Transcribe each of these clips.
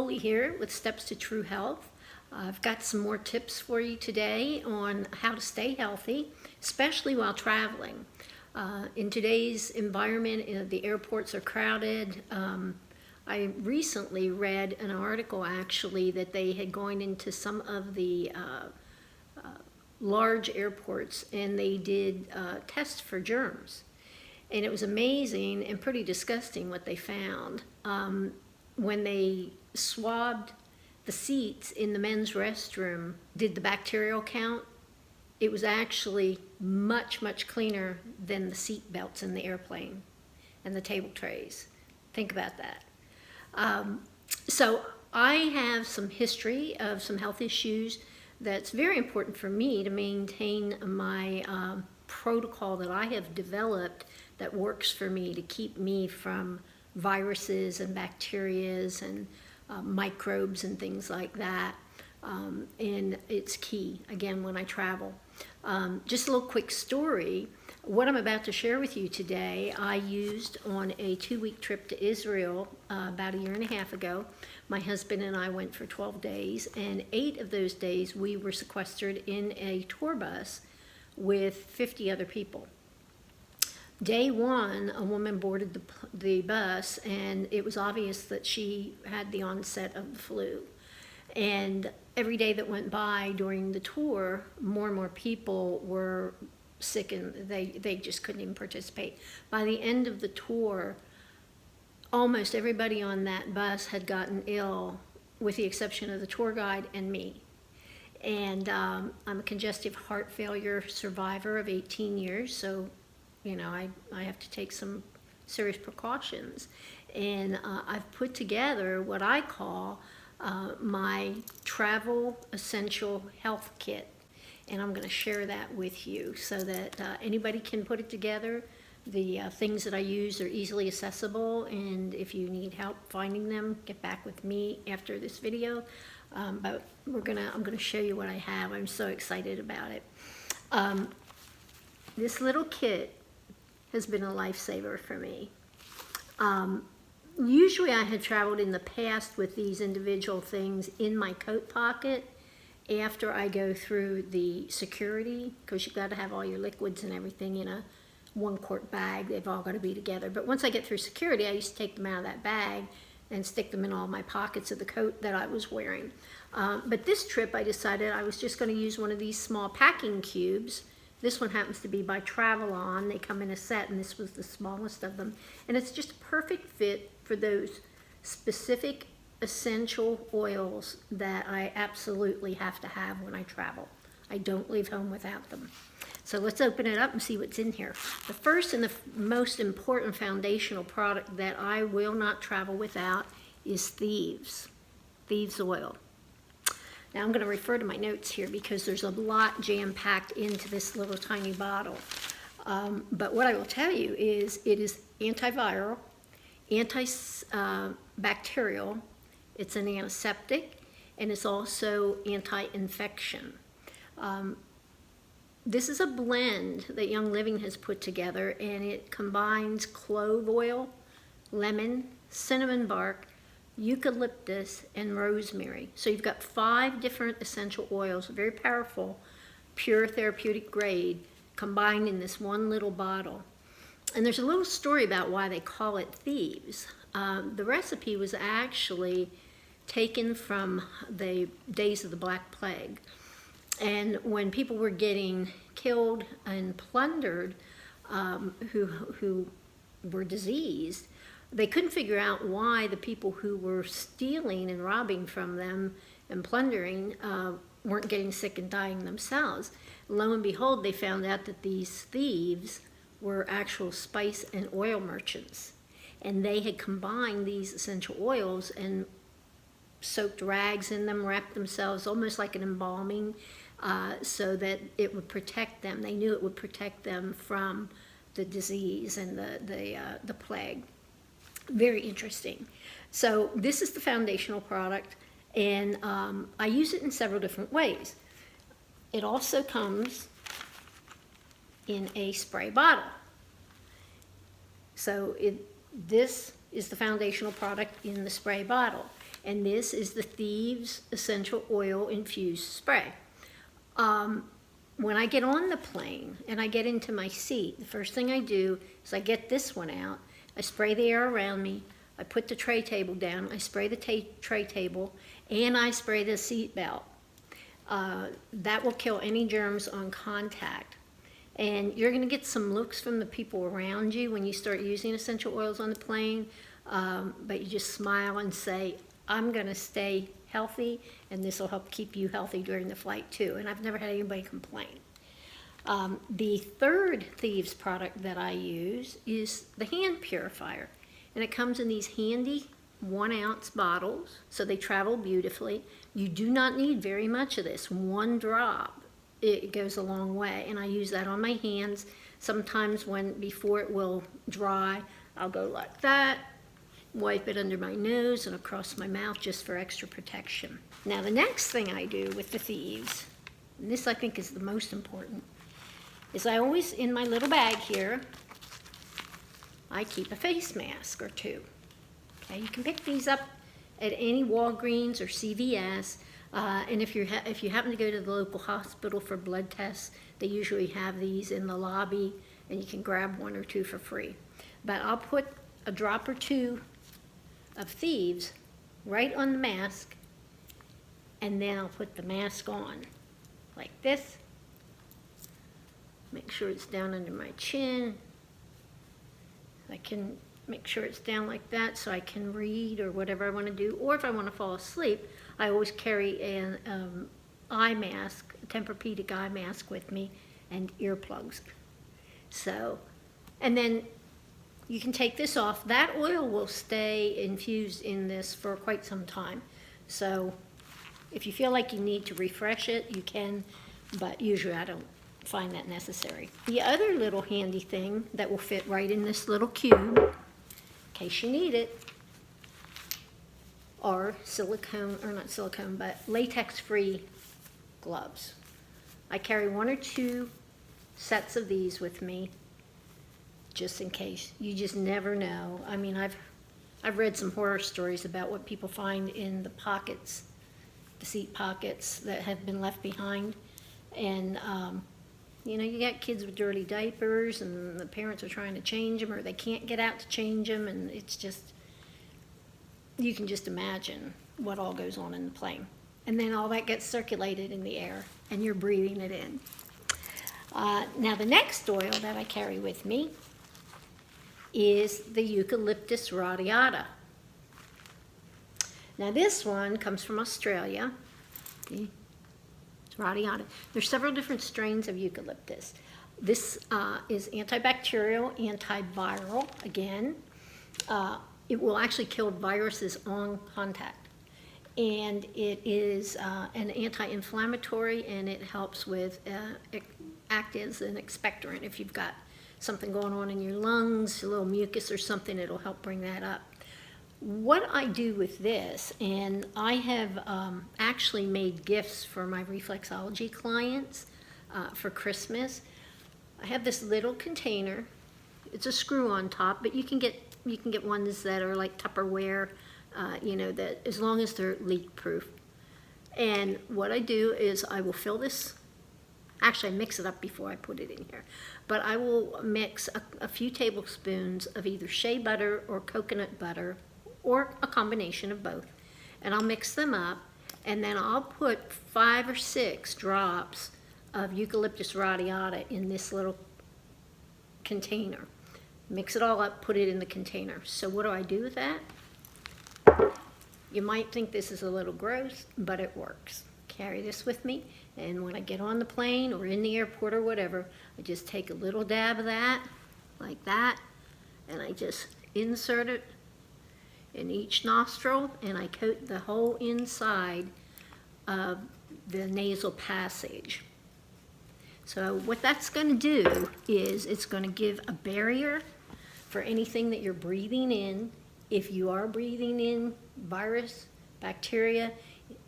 Foley here with Steps to True Health. I've got some more tips for you today on how to stay healthy, especially while traveling. In today's environment, the airports are crowded. I recently read an article actually that they had gone into some of the large airports and they did tests for germs. And it was amazing and pretty disgusting what they found. When they swabbed the seats in the men's restroom, did the bacterial count, it was actually much, much cleaner than the seat belts in the airplane and the table trays. Think about that. So I have some history of some health issues that's very important for me to maintain my protocol that I have developed that works for me to keep me from viruses and bacterias and microbes and things like that. And it's key, again, when I travel. Just a little quick story. What I'm about to share with you today, I used on a 2-week trip to Israel about a year and a half ago. My husband and I went for 12 days, and 8 of those days we were sequestered in a tour bus with 50 other people. Day 1, a woman boarded the bus, and it was obvious that she had the onset of the flu. And every day that went by during the tour, more and more people were sick and they just couldn't even participate. By the end of the tour, almost everybody on that bus had gotten ill, with the exception of the tour guide and me. And I'm a congestive heart failure survivor of 18 years, so you know, I have to take some serious precautions. And I've put together what I call my travel essential health kit. And I'm going to share that with you so that anybody can put it together. The things that I use are easily accessible, and if you need help finding them, get back with me after this video. But I'm going to show you what I have. I'm so excited about it. This little kit has been a lifesaver for me. Usually I had traveled in the past with these individual things in my coat pocket after I go through the security, because you've got to have all your liquids and everything in a 1-quart bag. They've all got to be together. But once I get through security, I used to take them out of that bag and stick them in all my pockets of the coat that I was wearing. But this trip I decided I was just going to use one of these small packing cubes. This one happens to be by Travel-On. They come in a set, and this was the smallest of them. And it's just a perfect fit for those specific essential oils that I absolutely have to have when I travel. I don't leave home without them. So let's open it up and see what's in here. The first and the most important foundational product that I will not travel without is Thieves Oil. Now I'm going to refer to my notes here because there's a lot jam-packed into this little tiny bottle. But what I will tell you is it is antiviral, antibacterial, it's an antiseptic, and it's also anti-infection. This is a blend that Young Living has put together, and it combines clove oil, lemon, cinnamon bark, eucalyptus, and rosemary. So you've got 5 different essential oils, very powerful, pure therapeutic grade, combined in this one little bottle. And there's a little story about why they call it Thieves. The recipe was actually taken from the days of the Black Plague. And when people were getting killed and plundered, who were diseased, they couldn't figure out why the people who were stealing and robbing from them and plundering weren't getting sick and dying themselves. Lo and behold, they found out that these thieves were actual spice and oil merchants. And they had combined these essential oils and soaked rags in them, wrapped themselves almost like an embalming, so that it would protect them. They knew it would protect them from the disease and the plague. Very interesting. So this is the foundational product, and I use it in several different ways. It also comes in a spray bottle. So this is the foundational product in the spray bottle. and this is the Thieves Essential Oil Infused Spray. When I get on the plane and I get into my seat, the first thing I do is I get this one out, I spray the air around me, I put the tray table down, I spray the tray table, and I spray the seat belt. That will kill any germs on contact. And you're going to get some looks from the people around you when you start using essential oils on the plane, but you just smile and say, I'm going to stay healthy, and this will help keep you healthy during the flight too. And I've never had anybody complain. The third Thieves product that I use is the hand purifier, and it comes in these handy 1 ounce bottles, so they travel beautifully. You do not need very much of this. 1 drop, it goes a long way, and I use that on my hands. Sometimes before it will dry, I'll go like that, wipe it under my nose and across my mouth just for extra protection. Now the next thing I do with the Thieves, and this I think is the most important, is I always, in my little bag here, I keep a face mask or 2. Okay, you can pick these up at any Walgreens or CVS, and if you happen to go to the local hospital for blood tests, they usually have these in the lobby, and you can grab 1 or 2 for free. But I'll put a drop or 2 of Thieves right on the mask, and then I'll put the mask on like this. Make sure it's down under my chin. I can make sure it's down like that so I can read or whatever I want to do. Or if I want to fall asleep, I always carry an eye mask, a Tempur-Pedic eye mask with me, and earplugs. So, and then you can take this off. That oil will stay infused in this for quite some time. So if you feel like you need to refresh it, you can, but usually I don't find that necessary. The other little handy thing that will fit right in this little cube, in case you need it, are silicone, or not silicone, but latex-free gloves. I carry 1 or 2 sets of these with me, just in case. You just never know. I mean, I've read some horror stories about what people find in the pockets, the seat pockets that have been left behind, and you know, you got kids with dirty diapers, and the parents are trying to change them, or they can't get out to change them, and it's just, you can just imagine what all goes on in the plane. And then all that gets circulated in the air, and you're breathing it in. Now the next oil that I carry with me is the Eucalyptus radiata. Now this one comes from Australia. See? Radiata. There's several different strains of eucalyptus. This is antibacterial, antiviral, again. It will actually kill viruses on contact. And it is an anti-inflammatory, and it helps with, act as an expectorant. If you've got something going on in your lungs, a little mucus or something, it'll help bring that up. What I do with this, and I have actually made gifts for my reflexology clients for Christmas. I have this little container. It's a screw on top, but you can get ones that are like Tupperware, you know, that as long as they're leak proof. And what I do is I will fill this. Actually, I mix it up before I put it in here. But I will mix a few tablespoons of either shea butter or coconut butter, or a combination of both. And I'll mix them up, and then I'll put 5 or 6 drops of Eucalyptus radiata in this little container. Mix it all up, put it in the container. So what do I do with that? You might think this is a little gross, but it works. Carry this with me, and when I get on the plane or in the airport or whatever, I just take a little dab of that, like that, and I just insert it in each nostril, and I coat the whole inside of the nasal passage. So what that's going to do is it's going to give a barrier for anything that you're breathing in. If you are breathing in virus, bacteria,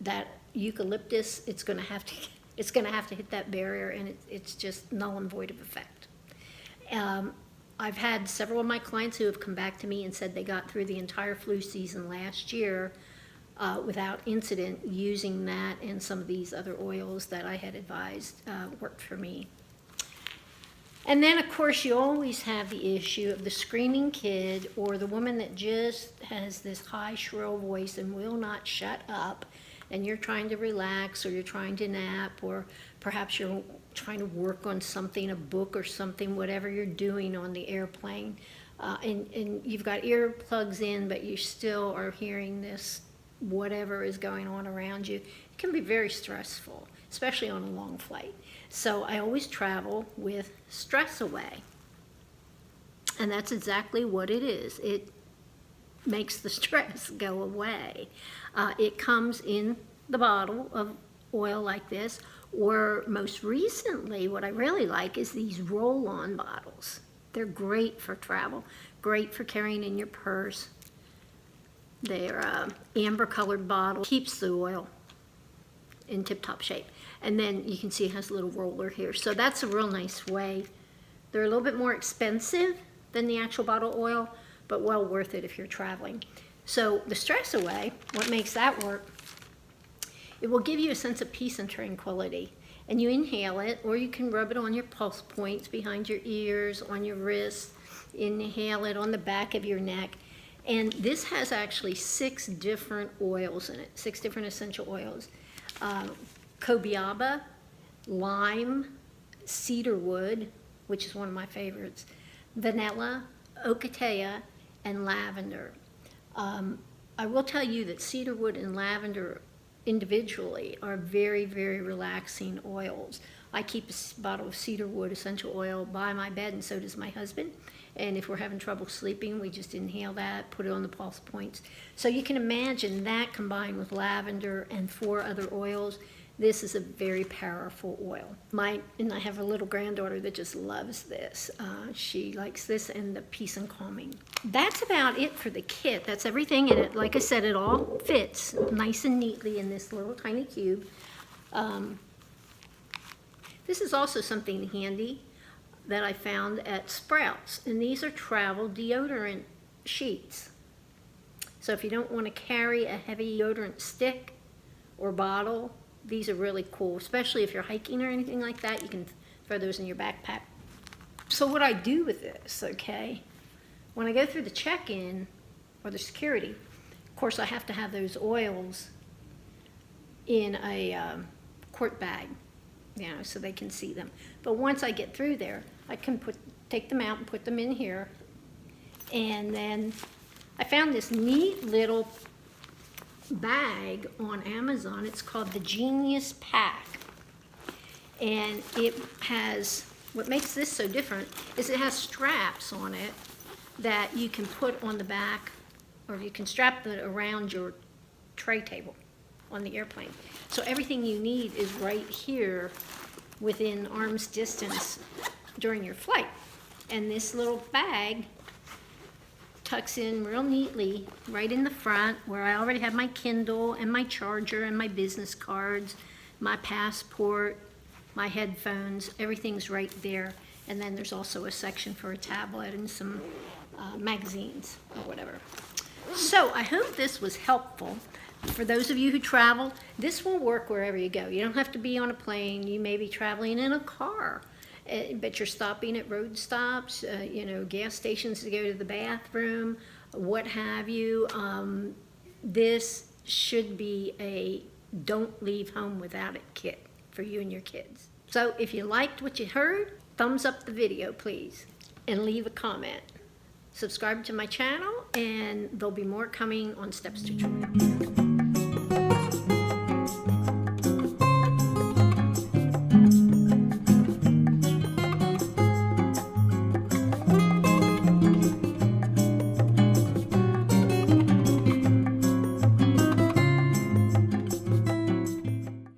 that eucalyptus, it's going to have to hit that barrier, and it's just null and void of effect. I've had several of my clients who have come back to me and said they got through the entire flu season last year without incident using that and some of these other oils that I had advised worked for me. And then, of course, you always have the issue of the screaming kid or the woman that just has this high, shrill voice and will not shut up, and you're trying to relax or you're trying to nap, or perhaps you're trying to work on something, a book or something, whatever you're doing on the airplane, and you've got earplugs in, but you still are hearing this, whatever is going on around you. It can be very stressful, especially on a long flight. So I always travel with Stress Away. And that's exactly what it is. It makes the stress go away. It comes in the bottle of oil like this, or most recently, what I really like is these roll-on bottles. They're great for travel, great for carrying in your purse. They're amber-colored bottle, keeps the oil in tip-top shape. And then you can see it has a little roller here. So that's a real nice way. They're a little bit more expensive than the actual bottle oil, but well worth it if you're traveling. So the Stress Away, what makes that work, it will give you a sense of peace and tranquility. And you inhale it, or you can rub it on your pulse points, behind your ears, on your wrists, inhale it on the back of your neck. And this has actually 6 different oils in it, 6 different essential oils. Cobiaba, lime, cedarwood, which is one of my favorites, vanilla, ocotea, and lavender. I will tell you that cedarwood and lavender individually are very, very relaxing oils. I keep a bottle of cedarwood essential oil by my bed, and so does my husband. And if we're having trouble sleeping, we just inhale that, put it on the pulse points. So you can imagine that combined with lavender and 4 other oils. This is a very powerful oil. And I have a little granddaughter that just loves this. She likes this and the peace and calming. That's about it for the kit. That's everything in it. Like I said, it all fits nice and neatly in this little tiny cube. This is also something handy that I found at Sprouts, and these are travel deodorant sheets. So if you don't want to carry a heavy deodorant stick or bottle, these are really cool, especially if you're hiking or anything like that. You can throw those in your backpack. So what I do with this, okay, when I go through the check-in or the security, of course I have to have those oils in a quart bag, so they can see them. But once I get through there, I can take them out and put them in here. And then I found this neat little bag on Amazon. It's called the Genius Pack. And it has, what makes this so different is it has straps on it that you can put on the back, or you can strap it around your tray table on the airplane. So everything you need is right here within arm's distance during your flight. And this little bag tucks in real neatly right in the front, where I already have my Kindle and my charger and my business cards, my passport, my headphones. Everything's right there. And then there's also a section for a tablet and some magazines or whatever. So I hope this was helpful. For those of you who travel, this will work wherever you go. You don't have to be on a plane. You may be traveling in a car, but you're stopping at road stops, gas stations to go to the bathroom, what have you. This should be a don't leave home without it kit for you and your kids. So if you liked what you heard, thumbs up the video, please, and leave a comment. Subscribe to my channel, and there'll be more coming on Steps to Travel.